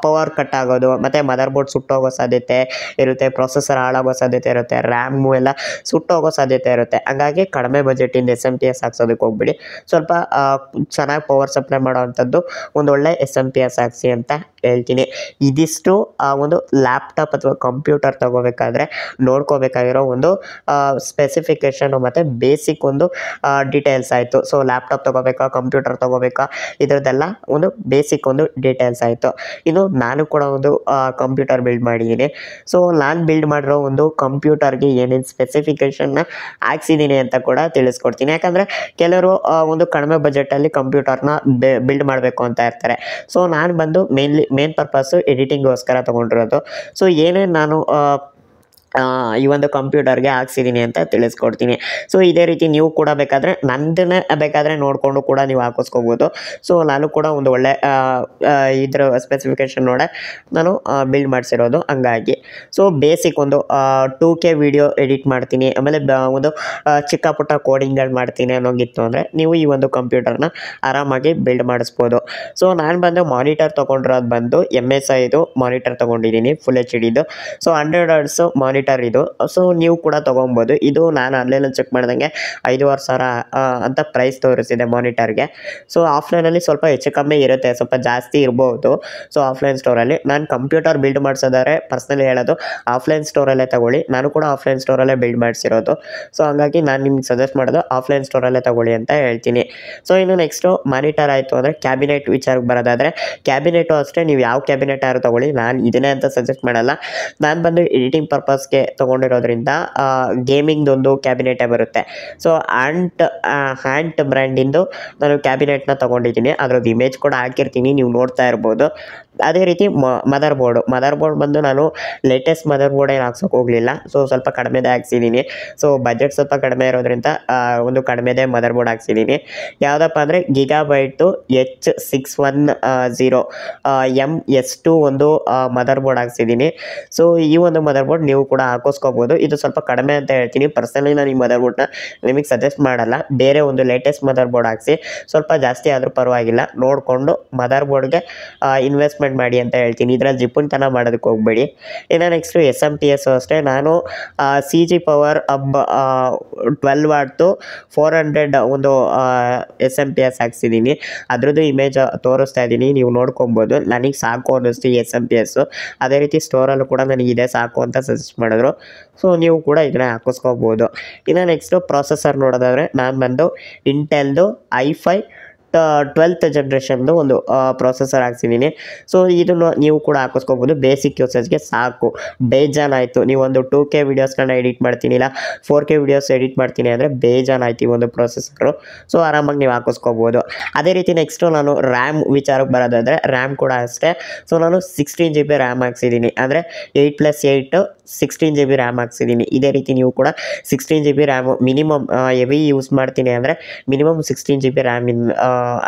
Speaker 1: ಪವರ್ ಕಟ್ ಆಗೋದು ಮತ್ತು ಮದರ್ ಬೋರ್ಡ್ ಸುಟ್ಟೋಗೋ ಸಾಧ್ಯತೆ ಇರುತ್ತೆ, ಪ್ರೊಸೆಸರ್ ಹಾಳಾಗೋ ಸಾಧ್ಯತೆ ಇರುತ್ತೆ, ರ್ಯಾಮು ಎಲ್ಲ ಸುಟ್ಟೋಗೋ ಸಾಧ್ಯತೆ ಇರುತ್ತೆ. ಹಂಗಾಗಿ ಕಡಿಮೆ ಬಜೆಟಿಂದ SMP ಹಾಕ್ಸೋದಕ್ಕೆ ಹೋಗ್ಬಿಡಿ. ಸ್ವಲ್ಪ ಚೆನ್ನಾಗಿ ಪವರ್ ಸಪ್ಲೈ ಮಾಡೋವಂಥದ್ದು ಒಂದು ಒಳ್ಳೆ SMP ಹಾಕ್ಸಿ ಅಂತ ಹೇಳ್ತೀನಿ. ಇದಿಷ್ಟು ಒಂದು ಲ್ಯಾಪ್ಟಾಪ್ ಅಥವಾ ಕಂಪ್ಯೂಟರ್ ತಗೋಬೇಕಾದ್ರೆ ನೋಡ್ಕೋಬೇಕಾಗಿರೋ ಒಂದು ಸ್ಪೆಸಿಫಿಕೇಷನು ಮತ್ತು ಬೇಸಿಕ್ ಒಂದು ಡೀಟೇಲ್ಸ್ ಆಯಿತು. ಸೊ ಲ್ಯಾಪ್ಟಾಪ್ ತೊಗೋಬೇಕಾ, ಕಂಪ್ಯೂಟರ್ ತೊಗೋಬೇಕಾ, ಇದರದ್ದೆಲ್ಲ ಒಂದು ಬೇಸಿಕ್ ಒಂದು ಡೀಟೇಲ್ಸ್ ಆಯಿತು. ಇನ್ನು ನಾನು ಕೂಡ ಒಂದು ಕಂಪ್ಯೂಟರ್ ಬಿಲ್ಡ್ ಮಾಡಿದ್ದೀನಿ. ಸೊ ನಾನು ಬಿಲ್ಡ್ ಮಾಡಿರೋ ಒಂದು ಕಂಪ್ಯೂಟರ್ಗೆ ಏನೇನು ಸ್ಪೆಸಿಫಿಕೇಷನ್ನ ಹಾಕ್ಸಿದ್ದೀನಿ ಅಂತ ಕೂಡ ತಿಳಿಸ್ಕೊಡ್ತೀನಿ. ಯಾಕಂದರೆ ಕೆಲವರು ಒಂದು ಕಡಿಮೆ ಬಜೆಟಲ್ಲಿ ಕಂಪ್ಯೂಟರ್ನ ಬಿಲ್ಡ್ ಮಾಡಬೇಕು ಅಂತ ಇರ್ತಾರೆ. ಸೊ ನಾನು ಬಂದು ಮೇನ್ ಪರ್ಪಸ್ಸು ಎಡಿಟಿಂಗೋಸ್ಕರ ತೊಗೊಂಡಿರೋದು. ಸೊ ಏನೇನು ನಾನು ಈ ಒಂದು ಕಂಪ್ಯೂಟರ್ಗೆ ಹಾಕ್ಸಿದ್ದೀನಿ ಅಂತ ತಿಳಿಸ್ಕೊಡ್ತೀನಿ. ಸೊ ಇದೇ ರೀತಿ ನೀವು ಕೂಡ ಬೇಕಾದರೆ ನಂದನ್ನೇ ಬೇಕಾದರೆ ನೋಡಿಕೊಂಡು ಕೂಡ ನೀವು ಹಾಕಿಸ್ಕೋಬೋದು. ಸೊ ನಾನು ಕೂಡ ಒಂದು ಒಳ್ಳೆ ಇದರ ಸ್ಪೆಸಿಫಿಕೇಷನ್ ನೋಡೇ ನಾನು ಬಿಲ್ಡ್ ಮಾಡಿಸಿರೋದು. ಹಂಗಾಗಿ ಸೊ ಬೇಸಿಕ್ ಒಂದು 2K ವಿಡಿಯೋ ಎಡಿಟ್ ಮಾಡ್ತೀನಿ, ಆಮೇಲೆ ಒಂದು ಚಿಕ್ಕ ಪುಟ್ಟ ಕೋಡಿಂಗ್ಗಳು ಮಾಡ್ತೀನಿ ಅನ್ನೋಂಗಿತ್ತು ಅಂದರೆ ನೀವು ಈ ಒಂದು ಕಂಪ್ಯೂಟರ್ನ ಆರಾಮಾಗಿ ಬಿಲ್ಡ್ ಮಾಡಿಸ್ಬೋದು. ಸೊ ನಾನು ಬಂದು ಮಾನಿಟರ್ ತೊಗೊಂಡಿರೋದು ಬಂದು MSI ಮಾನಿಟರ್ ತೊಗೊಂಡಿದ್ದೀನಿ, full HD. So 100 Hz monitor ಇದು. ಸೊ ನೀವು ಕೂಡ ತೊಗೊಬೋದು. ಇದು ನಾನು ಆನ್ಲೈನಲ್ಲಿ ಚೆಕ್ ಮಾಡ್ದಂಗೆ 5,500 ಅಂತ ಪ್ರೈಸ್ ತೋರಿಸಿದೆ ಮಾನಿಟರ್ಗೆ. ಸೊ ಆಫ್ಲೈನಲ್ಲಿ ಸ್ವಲ್ಪ ಹೆಚ್ಚು ಕಮ್ಮಿ ಇರುತ್ತೆ, ಸ್ವಲ್ಪ ಜಾಸ್ತಿ ಇರ್ಬೋದು. ಸೊ ಆಫ್ಲೈನ್ ಸ್ಟೋರಲ್ಲಿ ನಾನು ಕಂಪ್ಯೂಟರ್ ಬಿಲ್ಡ್ ಮಾಡಿಸೋದಾದ್ರೆ ಪರ್ಸ್ನಲಿ ಹೇಳೋದು ಆಫ್ಲೈನ್ ಸ್ಟೋರಲ್ಲೇ ತಗೊಳ್ಳಿ. ನಾನು ಕೂಡ ಆಫ್ಲೈನ್ ಸ್ಟೋರಲ್ಲೇ ಬಿಲ್ಡ್ ಮಾಡಿಸಿರೋದು. ಸೊ ಹಂಗಾಗಿ ನಾನು ನಿಮ್ಗೆ ಸಜೆಸ್ಟ್ ಮಾಡೋದು ಆಫ್ಲೈನ್ ಸ್ಟೋರಲ್ಲೇ ತಗೊಳ್ಳಿ ಅಂತ ಹೇಳ್ತೀನಿ. ಸೊ ಇನ್ನು ನೆಕ್ಸ್ಟು ಮಾನಿಟರ್ ಆಯಿತು ಅಂದರೆ ಕ್ಯಾಬಿನೆಟ್ ವಿಚಾರಕ್ಕೆ ಬರೋದಾದರೆ ಕ್ಯಾಬಿನೆಟು ಅಷ್ಟೇ, ನೀವು ಯಾವ ಕ್ಯಾಬಿನೆಟ್ ಯಾರು ತೊಗೊಳ್ಳಿ, ನಾನು ಇದನ್ನೇ ಅಂತ ಸಜೆಸ್ಟ್ ಮಾಡಲ್ಲ. ನಾನು ಬಂದು ಎಡಿಟಿಂಗ್ ಪರ್ಪಸ್ಗೆ ತೊಗೊಂಡಿರೋದ್ರಿಂದ ಗೇಮಿಂಗ್ದೊಂದು ಕ್ಯಾಬಿನೆಟೇ ಬರುತ್ತೆ. ಸೊ ಹ್ಯಾಂಟ್ ಬ್ರ್ಯಾಂಡಿಂದು ನಾನು ಕ್ಯಾಬಿನೆಟ್ನ ತೊಗೊಂಡಿದ್ದೀನಿ, ಅದರದ್ದು ಇಮೇಜ್ ಕೂಡ ಹಾಕಿರ್ತೀನಿ, ನೀವು ನೋಡ್ತಾ ಇರ್ಬೋದು. ಅದೇ ರೀತಿ ಮದರ್ ಬೋರ್ಡ್ ಬಂದು ನಾನು ಲೇಟೆಸ್ಟ್ ಮದರ್ ಬೋರ್ಡ್ ಏನು ಹಾಕ್ಸೋಕೆ ಹೋಗಲಿಲ್ಲ. ಸೊ ಸ್ವಲ್ಪ ಕಡಿಮೆದೇ ಹಾಕ್ಸಿದ್ದೀನಿ. ಸೊ ಬಜೆಟ್ ಸ್ವಲ್ಪ ಕಡಿಮೆ ಇರೋದ್ರಿಂದ ಒಂದು ಕಡಿಮೆದೇ ಮದರ್ ಬೋರ್ಡ್ ಹಾಕ್ಸಿದ್ದೀನಿ. ಯಾವುದಪ್ಪ ಅಂದರೆ ಗಿಗಾಬೈಟು H610 MS2 ಒಂದು ಮದರ್ ಬೋರ್ಡ್ ಹಾಕ್ಸಿದ್ದೀನಿ. ಸೊ ಈ ಒಂದು ಮದರ್ ಬೋರ್ಡ್ ನೀವು ಕೂಡ ಹಾಕೋಸ್ಕೋಬೋದು. ಇದು ಸ್ವಲ್ಪ ಕಡಿಮೆ ಅಂತ ಹೇಳ್ತೀನಿ. ಪರ್ಸನಲಿ ನಾನು ಈ ಮದರ್ ಬೋರ್ಡ್ನ ನಿಮಗೆ ಸಜೆಸ್ಟ್ ಮಾಡಲ್ಲ. ಬೇರೆ ಒಂದು ಲೇಟೆಸ್ಟ್ ಮದರ್ ಬೋರ್ಡ್ ಹಾಕ್ಸಿ, ಸ್ವಲ್ಪ ಜಾಸ್ತಿ ಆದರೂ ಪರವಾಗಿಲ್ಲ, ನೋಡಿಕೊಂಡು ಮದರ್ ಬೋರ್ಡ್ಗೆ ಇನ್ವೆಸ್ಟ್ಮೆಂಟ್ ಮಾಡಿ ಅಂತ ಹೇಳ್ತೀನಿ. ಇದರಲ್ಲಿ ಜಿಪುನ್ತನ ಮಾಡೋದಕ್ಕೆ ಹೋಗಬೇಡಿ. ಇನ್ನು ನೆಕ್ಸ್ಟು SMP ಅಷ್ಟೇ, ನಾನು CG ಪವರ್ 12 ವಾಟ್ದು 400 ಒಂದು SMP ಹಾಕ್ಸಿದ್ದೀನಿ. ಅದರದ್ದು ಇಮೇಜ್ ತೋರಿಸ್ತಾ ಇದ್ದೀನಿ, ನೀವು ನೋಡ್ಕೊಬೋದು. ನನಗೆ ಸಾಕು ಅನ್ನಿಸ್ತು SMP. ಅದೇ ರೀತಿ ಸ್ಟೋರಲ್ಲೂ ಕೂಡ ನನಗೆ ಇದೇ ಸಾಕು ಅಂತ ಸಜೆಸ್ಟ್ ಮಾಡಿದ್ರು. ಸೊ ನೀವು ಕೂಡ ಇದನ್ನ ಹಾಕಿಸ್ಕೋಬೋದು. ಇನ್ನು ನೆಕ್ಸ್ಟು ಪ್ರೊಸೆಸರ್ ನೋಡೋದಾದರೆ ನಾನು ಬಂದು ಇಂಟೆಲ್ದು i5 12th ಜನರೇಷನ್ದು ಒಂದು ಪ್ರೊಸೆಸರ್ ಹಾಕ್ಸಿದ್ದೀನಿ. ಸೊ ಇದನ್ನು ನೀವು ಕೂಡ ಹಾಕಿಸ್ಕೋಬೋದು. ಬೇಸಿಕ್ ಯೂಸೇಜ್ಗೆ ಸಾಕು, ಬೇಜಾನಾಯಿತು. ನೀವೊಂದು 2K ವೀಡಿಯೋಸ್ಗಳನ್ನ ಎಡಿಟ್ ಮಾಡ್ತೀನಿ, ಇಲ್ಲ 4K ವೀಡಿಯೋಸ್ ಎಡಿಟ್ ಮಾಡ್ತೀನಿ ಅಂದರೆ ಬೇಜಾನಾಯ್ತು ಈ ಒಂದು ಪ್ರೊಸೆಸರು. ಸೊ ಆರಾಮಾಗಿ ನೀವು ಹಾಕಿಸ್ಕೋಬೋದು. ಅದೇ ರೀತಿ ನೆಕ್ಸ್ಟು ನಾನು ರ್ಯಾಮ್ ವಿಚಾರಕ್ಕೆ ಬರೋದಾದರೆ ರ್ಯಾಮ್ ಕೂಡ ಅಷ್ಟೇ. ಸೊ ನಾನು 16GB ರ್ಯಾಮ್ ಹಾಕ್ಸಿದ್ದೀನಿ, ಅಂದರೆ 8+8 16GB ರ್ಯಾಮ್ ಹಾಕ್ಸಿದ್ದೀನಿ. ಇದೇ ರೀತಿ ನೀವು ಕೂಡ 16GB RAM minimum heavy use ಮಾಡ್ತೀನಿ ಅಂದರೆ ಮಿನಿಮಮ್ 16GB ರ್ಯಾಮ್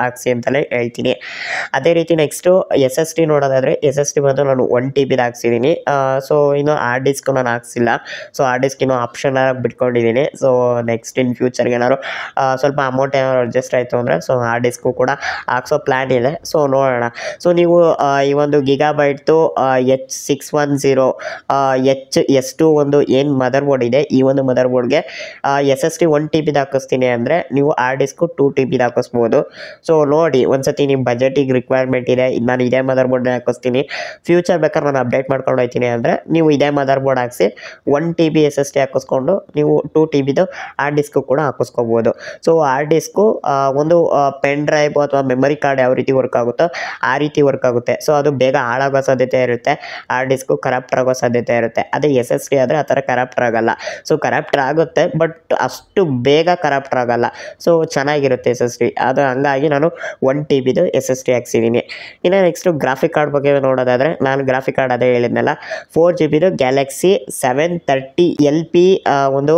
Speaker 1: ಹಾಕ್ಸಿ ಅಂತಲೇ ಹೇಳ್ತೀನಿ. ಅದೇ ರೀತಿ ನೆಕ್ಸ್ಟು ಎಸ್ ಎಸ್ ಟಿ ನೋಡೋದಾದರೆ ಎಸ್ ಎಸ್ ಟಿ ಬಂದು ನಾನು 1 TB ಹಾಕ್ಸಿದ್ದೀನಿ. ಸೊ ಇನ್ನು ಹಾರ್ಡ್ ಡಿಸ್ಕ್ ನಾನು ಹಾಕ್ಸಿಲ್ಲ. ಸೊ ಹಾರ್ಡ್ ಡಿಸ್ಕ್ ಇನ್ನೂ ಆಪ್ಷನ್ ಬಿಟ್ಕೊಂಡಿದ್ದೀನಿ. ಸೊ ನೆಕ್ಸ್ಟ್ ಇನ್ ಫ್ಯೂಚರ್ಗೆ ಏನಾದ್ರು ಸ್ವಲ್ಪ ಅಮೌಂಟ್ ಏನಾದ್ರು ಅಡ್ಜಸ್ಟ್ ಆಯಿತು ಅಂದರೆ ಸೊ ಹಾರ್ಡ್ ಡಿಸ್ಕು ಕೂಡ ಹಾಕ್ಸೋ ಪ್ಲ್ಯಾನ್ ಇದೆ. ಸೊ ನೋಡೋಣ. ಸೊ ನೀವು ಈ ಒಂದು ಗಿಗಾಬೈಟ್ದು H610 HS2 ಒಂದು ಏನು ಮದರ್ ಬೋರ್ಡ್ ಇದೆ, ಈ ಒಂದು ಮದರ್ ಬೋರ್ಡ್ಗೆ ಎಸ್ ಎಸ್ ಟಿ 1 TB ಹಾಕಿಸ್ತೀನಿ ಅಂದರೆ ನೀವು ಹಾರ್ಡ್ ಡಿಸ್ಕು 2 TB ಹಾಕಿಸ್ಬೋದು. ಸೊ ನೋಡಿ ಒಂದ್ಸತಿ ನಿಮ್ಮ ಬಜೆಟಿಗೆ ರಿಕ್ವೈರ್ಮೆಂಟ್ ಇದೆ, ನಾನು ಇದೇ ಮದರ್ ಬೋರ್ಡ್ನ ಹಾಕಿಸ್ತೀನಿ, ಫ್ಯೂಚರ್ ಬೇಕಾದ್ರೆ ನಾನು ಅಪ್ಡೇಟ್ ಮಾಡ್ಕೊಂಡು ಹೋಗ್ತೀನಿ ಅಂದರೆ ನೀವು ಇದೇ ಮದರ್ ಬೋರ್ಡ್ ಹಾಕಿಸಿ 1 TB ಎಸ್ ಎಸ್ ಟಿ ಹಾಕಿಸ್ಕೊಂಡು ನೀವು 2 TBದು ಹಾರ್ಡ್ ಡಿಸ್ಕು ಕೂಡ ಹಾಕಿಸ್ಕೋಬೋದು. ಸೊ ಹಾರ್ಡ್ ಡಿಸ್ಕು ಒಂದು ಪೆನ್ ಡ್ರೈವ್ ಅಥವಾ ಮೆಮರಿ ಕಾರ್ಡ್ ಯಾವ ರೀತಿ ವರ್ಕ್ ಆಗುತ್ತೋ ಆ ರೀತಿ ವರ್ಕ್ ಆಗುತ್ತೆ. ಸೊ ಅದು ಬೇಗ ಹಾಳಾಗೋ ಸಾಧ್ಯತೆ ಇರುತ್ತೆ, ಹಾರ್ಡ್ ಡಿಸ್ಕು ಕರಪ್ಟರ್ ಆಗೋ ಸಾಧ್ಯತೆ ಇರುತ್ತೆ. ಅದೇ ಎಸ್ ಎಸ್ ಟಿ ಆದರೆ ಆ ಥರ ಕರಪ್ಟರ್ ಆಗಲ್ಲ. ಸೊ ಕರಪ್ಟರ್ ಆಗುತ್ತೆ ಬಟ್ ಅಷ್ಟು ಬೇಗ ಕರಪ್ಟರ್ ಆಗಲ್ಲ. ಸೊ ಚೆನ್ನಾಗಿರುತ್ತೆ ಎಸ್ ಎಸ್ ಟಿ. ಅದು ಹಂಗಾಗಿ ನಾನು 1 TBದು ಎಸ್ ಎಸ್ ಟಿ ಹಾಕ್ಸಿದ್ದೀನಿ. ಇನ್ನು ನೆಕ್ಸ್ಟು ಗ್ರಾಫಿಕ್ ಕಾರ್ಡ್ ಬಗ್ಗೆ ನೋಡೋದಾದರೆ ನಾನು ಗ್ರಾಫಿಕ್ ಕಾರ್ಡ್ ಅದೇ ಹೇಳಿದ್ನಲ್ಲ 4 GBದು ಗ್ಯಾಲಕ್ಸಿ 730 LP ಒಂದು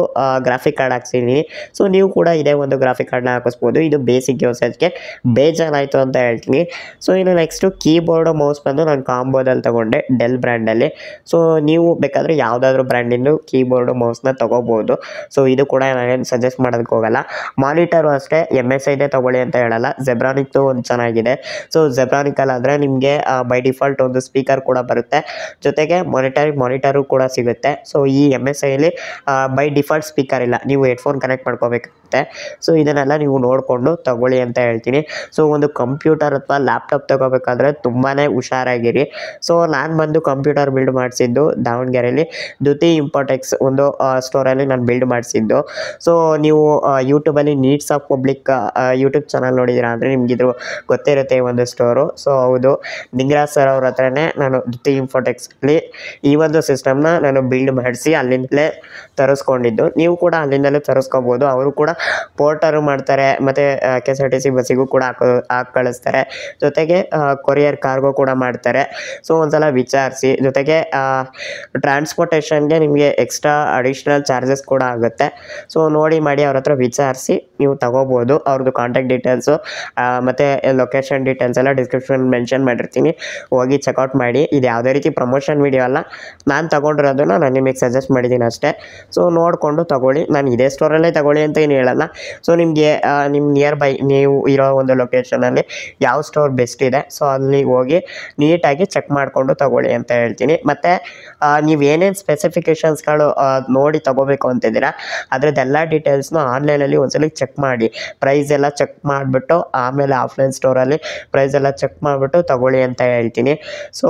Speaker 1: ಗ್ರಾಫಿಕ್ ಕಾರ್ಡ್ ಹಾಕ್ಸಿದ್ದೀನಿ. ಸೊ ನೀವು ಕೂಡ ಇದೇ ಒಂದು ಗ್ರಾಫಿಕ್ ಕಾರ್ಡ್ನ ಹಾಕಿಸ್ಬೋದು. ಇದು ಬೇಸಿಕ್ ಯೂಸೇಜ್ಗೆ ಬೇಜಾನಾಯಿತು ಅಂತ ಹೇಳ್ತೀನಿ. ಸೊ ಇನ್ನು ನೆಕ್ಸ್ಟು ಕೀಬೋರ್ಡು ಮೌಸ್ ಬಂದು ನಾನು ಕಾಂಬೋದಲ್ಲಿ ತೊಗೊಂಡೆ ಡೆಲ್ ಬ್ರ್ಯಾಂಡಲ್ಲಿ. ಸೊ ನೀವು ಬೇಕಾದರೆ ಯಾವುದಾದ್ರೂ ಬ್ರ್ಯಾಂಡಿಂದು ಕೀಬೋರ್ಡು ಮೌಸ್ನ ತೊಗೋಬೋದು. ಸೊ ಇದು ಕೂಡ ನಾನೇನು ಸಜೆಸ್ಟ್ ಮಾಡೋದಕ್ಕೆ ಹೋಗಲ್ಲ. ಮಾನಿಟರು ಅಷ್ಟೇ MSIದೇ ತೊಗೊಳ್ಳಿ ಅಂತ ಹೇಳಲ್ಲ, ಜೆಬ್ರಾನಿಕ್ದು ಒಂದು ಚೆನ್ನಾಗಿದೆ. ಸೊ ಜೆಬ್ರಾನಿಕಲ್ಲಾದರೆ ನಿಮಗೆ ಬೈ ಡಿಫಾಲ್ಟ್ ಒಂದು ಸ್ಪೀಕರ್ ಕೂಡ ಬರುತ್ತೆ, ಜೊತೆಗೆ ಮಾನಿಟರು ಕೂಡ ಸಿಗುತ್ತೆ. ಸೊ ಈ MSIಲಿ ಬೈ ಡಿಫಾಲ್ಟ್ ಸ್ಪೀಕರ್ ಇಲ್ಲ, ನೀವು ಹೆಡ್ಫೋನ್ ಕನೆಕ್ಟ್ ಮಾಡ್ಕೋಬೇಕಾಗುತ್ತೆ. ಸೊ ಇದನ್ನೆಲ್ಲ ನೀವು ನೋಡಿಕೊಂಡು ತೊಗೊಳ್ಳಿ ಅಂತ ಹೇಳ್ತೀನಿ. ಸೊ ಒಂದು ಕಂಪ್ಯೂಟರ್ ಅಥವಾ ಲ್ಯಾಪ್ಟಾಪ್ ತೊಗೋಬೇಕಾದ್ರೆ ತುಂಬಾ ಹುಷಾರಾಗಿರಿ. ಸೊ ನಾನು ಬಂದು ಕಂಪ್ಯೂಟರ್ ಬಿಲ್ಡ್ ಮಾಡಿಸಿದ್ದು ದಾವಣಗೆರೆಯಲ್ಲಿ ದ್ಯುತಿ ಇಂಪೋಟೆಕ್ಸ್ ಒಂದು ಸ್ಟೋರಲ್ಲಿ ನಾನು ಬಿಲ್ಡ್ ಮಾಡಿಸಿದ್ದು. ಸೊ ನೀವು ಯೂಟ್ಯೂಬಲ್ಲಿ needs of public YouTube channel ನೋಡಿದ್ದೀರಾ ಅಂದರೆ ನಿಮಗಿದ್ರು ಗೊತ್ತೇ ಇರುತ್ತೆ ಈ ಒಂದು ಸ್ಟೋರು. ಸೊ ಹೌದು, ನಿಂಗರಾಜ್ ಸರ್ ಅವ್ರ ಹತ್ರನೇ ನಾನು ದ್ಯುತಿ ಇಂಫೋಟೆಕ್ಸಲ್ಲಿ ಈ ಒಂದು ಸಿಸ್ಟಮ್ನ ನಾನು ಬಿಲ್ಡ್ ಮಾಡಿಸಿ ಅಲ್ಲಿಂದಲೇ ತರಿಸ್ಕೊಂಡಿದ್ದು. ನೀವು ಕೂಡ ಅಲ್ಲಿಂದಲೇ ತರಿಸ್ಕೊಬೋದು. ಅವರು ಕೂಡ ಪೋರ್ಟರು ಮಾಡ್ತಾರೆ ಮತ್ತು KSRTC ಬಸ್ಸಿಗೂ ಕೂಡ ಹಾಕಿ ಕಳಿಸ್ತಾರೆ, ಜೊತೆಗೆ ಕೊರಿಯರ್ ಕಾರ್ಗೋ ಕೂಡ ಮಾಡ್ತಾರೆ. ಸೊ ಒಂದ್ಸಲ ವಿಚಾರಿಸಿ, ಜೊತೆಗೆ ಟ್ರಾನ್ಸ್ಪೋರ್ಟೇಷನ್ಗೆ ನಿಮಗೆ ಎಕ್ಸ್ಟ್ರಾ ಅಡಿಷ್ನಲ್ ಚಾರ್ಜಸ್ ಕೂಡ ಆಗುತ್ತೆ. ಸೊ ನೋಡಿ ಮಾಡಿ ಅವ್ರ ಹತ್ರ ವಿಚಾರಿಸಿ ನೀವು ತಗೋಬೋದು. ಅವ್ರದ್ದು ಕಾಂಟ್ಯಾಕ್ಟ್ ಡೀಟೇಲ್ಸು ಮತ್ತು ಲೊಕೇಶನ್ ಡೀಟೇಲ್ಸ್ ಎಲ್ಲ ಡಿಸ್ಕ್ರಿಪ್ಷನ್ ಮೆನ್ಷನ್ ಮಾಡಿರ್ತೀನಿ, ಹೋಗಿ ಚೆಕ್ಔಟ್ ಮಾಡಿ. ಇದು ಯಾವುದೇ ರೀತಿ ಪ್ರಮೋಷನ್ ವೀಡಿಯೋ ಅಲ್ಲ, ನಾನು ತೊಗೊಂಡಿರೋದನ್ನು ನಾನು ನಿಮಗೆ ಸಜೆಸ್ಟ್ ಮಾಡಿದ್ದೀನಿ ಅಷ್ಟೇ. ಸೊ ನೋಡಿಕೊಂಡು ತೊಗೊಳ್ಳಿ, ನಾನು ಇದೇ ಸ್ಟೋರಲ್ಲೇ ತೊಗೊಳ್ಳಿ ಅಂತ ಏನು ಹೇಳಲ್ಲ. ಸೊ ನಿಮಗೆ ನಿಮ್ಮ ನಿಯರ್ ಬೈ ನೀವು ಇರೋ ಒಂದು ಲೊಕೇಶನಲ್ಲಿ ಯಾವ ಸ್ಟೋರ್ ಬೆಸ್ಟ್ ಇದೆ ಸೊ ಅಲ್ಲಿ ಹೋಗಿ ನೀಟಾಗಿ ಚೆಕ್ ಮಾಡಿಕೊಂಡು ತೊಗೊಳ್ಳಿ ಅಂತ ಹೇಳ್ತೀನಿ. ಮತ್ತು ನೀವು ಏನೇನು ಸ್ಪೆಸಿಫಿಕೇಷನ್ಸ್ಗಳು ನೋಡಿ ತೊಗೋಬೇಕು ಅಂತಿದ್ದೀರಾ ಅದರದ್ದೆಲ್ಲ ಡೀಟೇಲ್ಸ್ನ ಆನ್ಲೈನಲ್ಲಿ ಒಂದ್ಸಲ ಚೆಕ್ ಮಾಡಿ, ಪ್ರೈಸ್ ಎಲ್ಲ ಚೆಕ್ ಮಾಡಿಬಿಟ್ಟು ಆಮೇಲೆ ಆಫ್ಲೈನ್ ಸ್ಟೋರಲ್ಲಿ ಪ್ರೈಸ್ ಎಲ್ಲ ಚೆಕ್ ಮಾಡಿಬಿಟ್ಟು ತೊಗೊಳ್ಳಿ ಅಂತ ಹೇಳ್ತೀನಿ. ಸೊ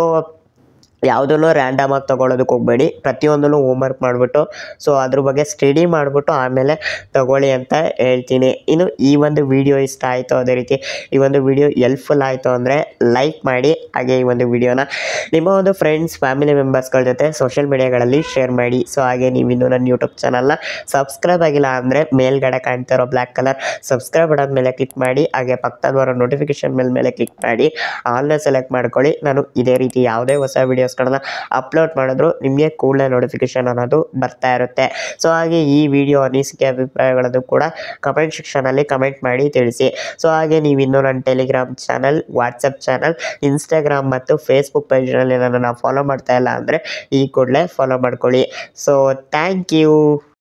Speaker 1: ಯಾವುದನ್ನು ರ್ಯಾಂಡಮಾಗಿ ತೊಗೊಳೋದಕ್ಕೆ ಹೋಗಬೇಡಿ, ಪ್ರತಿಯೊಂದನ್ನು ಹೋಮ್ವರ್ಕ್ ಮಾಡಿಬಿಟ್ಟು ಸೊ ಅದ್ರ ಬಗ್ಗೆ ಸ್ಟಡಿ ಮಾಡಿಬಿಟ್ಟು ಆಮೇಲೆ ತೊಗೊಳ್ಳಿ ಅಂತ ಹೇಳ್ತೀನಿ. ಇನ್ನು ಈ ಒಂದು ವಿಡಿಯೋ ಇಷ್ಟ ಆಯಿತು, ಅದೇ ರೀತಿ ಈ ಒಂದು ವಿಡಿಯೋ ಹೆಲ್ಪ್ಫುಲ್ ಆಯಿತು ಅಂದರೆ ಲೈಕ್ ಮಾಡಿ, ಹಾಗೆ ಈ ಒಂದು ವಿಡಿಯೋನ ನಿಮ್ಮ ಒಂದು ಫ್ರೆಂಡ್ಸ್ ಫ್ಯಾಮಿಲಿ ಮೆಂಬರ್ಸ್ಗಳ ಜೊತೆ ಸೋಷಿಯಲ್ ಮೀಡಿಯಾಗಳಲ್ಲಿ ಶೇರ್ ಮಾಡಿ. ಸೊ ಹಾಗೆ ನೀವು ಇನ್ನೂ ನನ್ನ ಯೂಟ್ಯೂಬ್ ಚಾನಲ್ನ ಸಬ್ಸ್ಕ್ರೈಬ್ ಆಗಿಲ್ಲ ಅಂದರೆ ಮೇಲ್ಗಡೆ ಕಾಣ್ತಿರೋ ಬ್ಲ್ಯಾಕ್ ಕಲರ್ ಸಬ್ಸ್ಕ್ರೈಬ್ ಬಟನ್ ಮೇಲೆ ಕ್ಲಿಕ್ ಮಾಡಿ, ಹಾಗೆ ಪಕ್ಕದ ಬರೋ ನೋಟಿಫಿಕೇಷನ್ ಮೇಲೆ ಕ್ಲಿಕ್ ಮಾಡಿ ಆಲ್ನ ಸೆಲೆಕ್ಟ್ ಮಾಡ್ಕೊಳ್ಳಿ. ನಾನು ಇದೇ ರೀತಿ ಯಾವುದೇ ಹೊಸ ವಿಡಿಯೋಸ್ಗಳನ್ನ ಅಪ್ಲೋಡ್ ಮಾಡಿದ್ರು ನಿಮಗೆ ಕೂಡಲೇ ನೋಟಿಫಿಕೇಶನ್ ಅನ್ನೋದು ಬರ್ತಾ ಇರುತ್ತೆ. ಸೊ ಹಾಗೆ ಈ ವಿಡಿಯೋ ಅನಿಸಿಕೆ ಅಭಿಪ್ರಾಯಗಳನ್ನು ಕೂಡ ಕಮೆಂಟ್ ಸೆಕ್ಷನಲ್ಲಿ ಕಮೆಂಟ್ ಮಾಡಿ ತಿಳಿಸಿ. ಸೊ ಹಾಗೆ ನೀವು ಇನ್ನೂ ನನ್ನ Telegram channel, WhatsApp channel, Instagram ಮತ್ತು ಫೇಸ್ಬುಕ್ ಪೇಜ್ನಲ್ಲಿ ನನ್ನನ್ನು ಫಾಲೋ ಮಾಡ್ತಾ ಇಲ್ಲ ಅಂದರೆ ಈ ಕೂಡಲೇ ಫಾಲೋ ಮಾಡ್ಕೊಳ್ಳಿ. So thank you.